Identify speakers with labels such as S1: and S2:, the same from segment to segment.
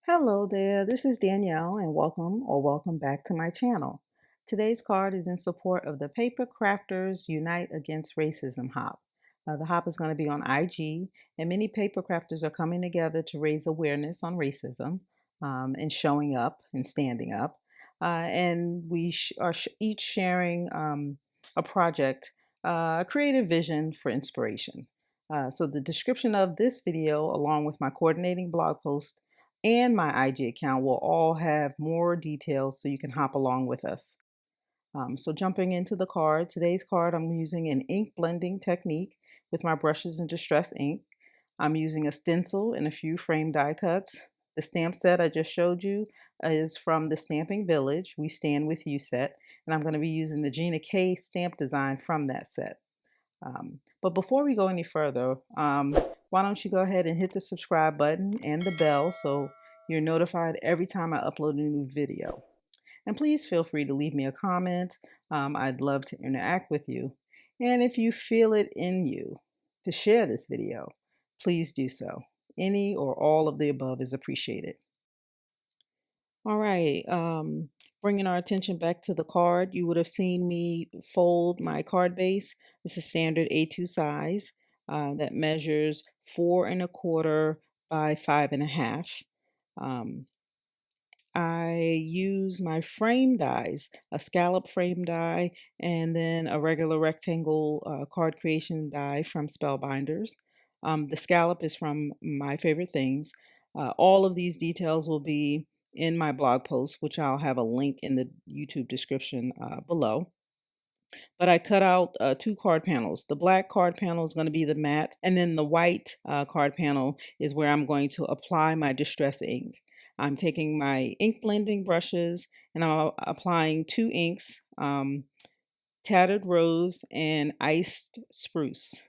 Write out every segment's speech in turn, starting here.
S1: Hello there, this is Danielle and welcome back to my channel. Today's card is in support of the Paper Crafters Unite Against Racism Hop. The hop is going to be on IG, and many paper crafters are coming together to raise awareness on racism and showing up and standing up. And we are each sharing a project, a creative vision for inspiration. So the description of this video, along with my coordinating blog post and my IG account, will all have more details so you can hop along with us. So jumping into the card, today's card, I'm using an ink blending technique with my brushes and distress ink. I'm using a stencil and a few frame die cuts. The stamp set I just showed you is from the Stamping Village We Stand With You set, and I'm going to be using the Gina K stamp design from that set. But before we go any further, why don't you go ahead and hit the subscribe button and the bell so you're notified every time I upload a new video. And please feel free to leave me a comment. I'd love to interact with you. And if you feel it in you to share this video, please do so. Any or all of the above is appreciated. All right, bringing our attention back to the card, you would have seen me fold my card base. This is standard A2 size that measures 4¼ by 5½. I use my frame dies, a scallop frame die, and then a regular rectangle card creation die from Spellbinders. The scallop is from My Favorite Things. All of these details will be in my blog post, which I'll have a link in the YouTube description below. But I cut out 2 card panels. The black card panel is going to be the matte, and then the white card panel is where I'm going to apply my distress ink. I'm taking my ink blending brushes and I'm applying 2 inks, Tattered Rose and Iced Spruce.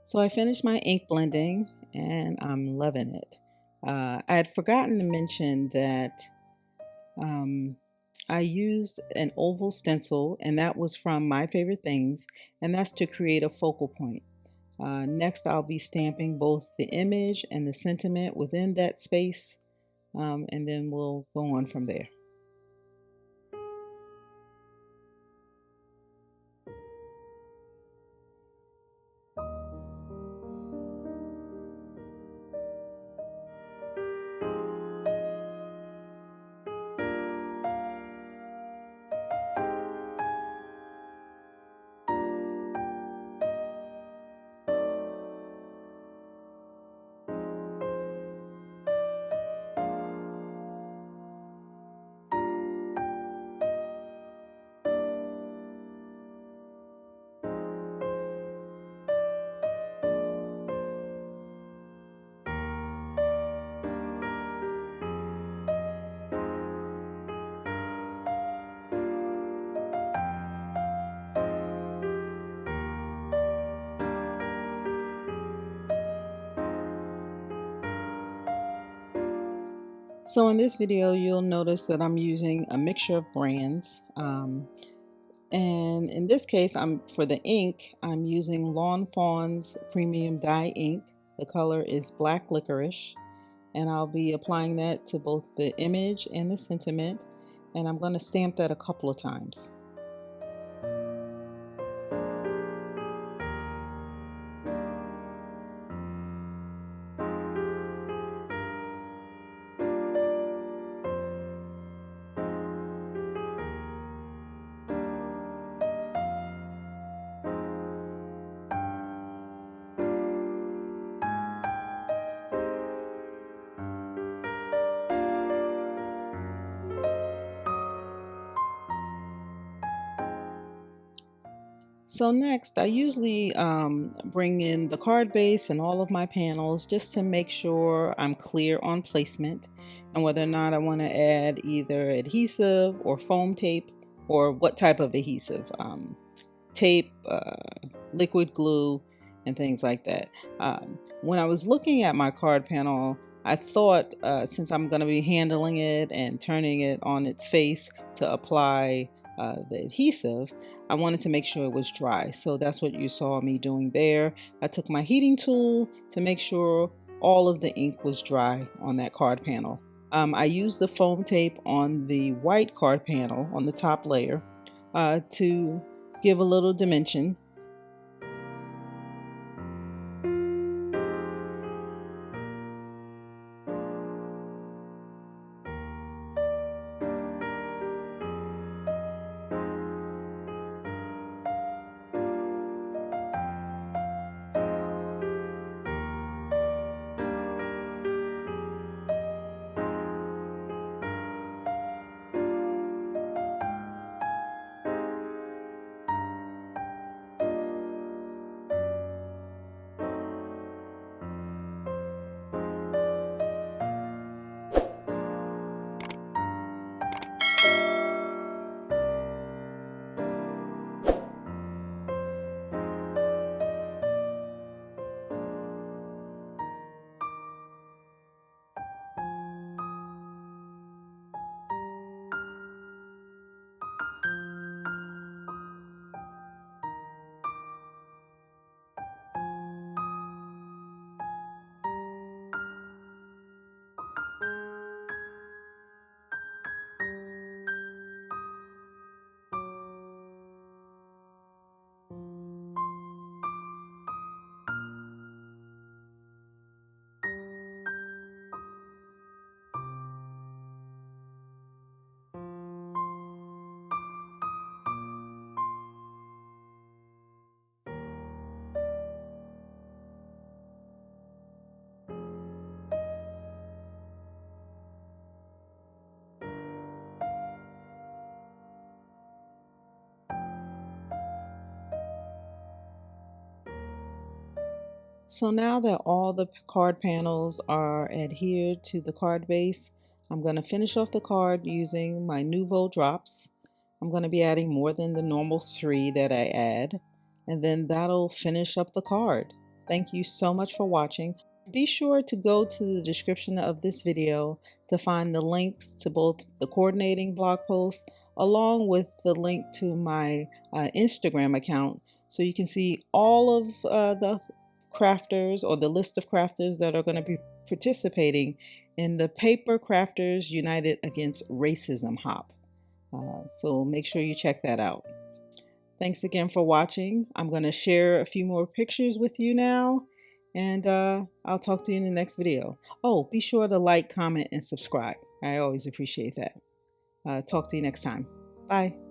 S1: So I finished my ink blending and I'm loving it. I had forgotten to mention that um, I used an oval stencil, and that was from My Favorite Things, and that's to create a focal point. Next, I'll be stamping both the image and the sentiment within that space, and then we'll go on from there. So in this video, you'll notice that I'm using a mixture of brands. And in this case, for the ink, I'm using Lawn Fawn's Premium Dye Ink. The color is Black Licorice. And I'll be applying that to both the image and the sentiment. And I'm going to stamp that a couple of times. So next, I usually bring in the card base and all of my panels just to make sure I'm clear on placement and whether or not I want to add either adhesive or foam tape or what type of adhesive, tape, liquid glue, and things like that. When I was looking at my card panel, I thought since I'm going to be handling it and turning it on its face to apply the adhesive, I wanted to make sure it was dry. So that's what you saw me doing there. I took my heating tool to make sure all of the ink was dry on that card panel. I used the foam tape on the white card panel on the top layer to give a little dimension. So now that all the card panels are adhered to the card base, I'm going to finish off the card using my Nuvo drops. I'm going to be adding more than the normal 3 that I add, and then that'll finish up the card. Thank you so much for watching. Be sure to go to the description of this video to find the links to both the coordinating blog post along with the link to my Instagram account so you can see all of the crafters or the list of crafters that are going to be participating in the Paper Crafters United Against Racism hop. So make sure you check that out. Thanks again for watching. I'm going to share a few more pictures with you now, and I'll talk to you in the next video. Oh, be sure to like, comment, and subscribe. I always appreciate that. Talk to you next time. Bye.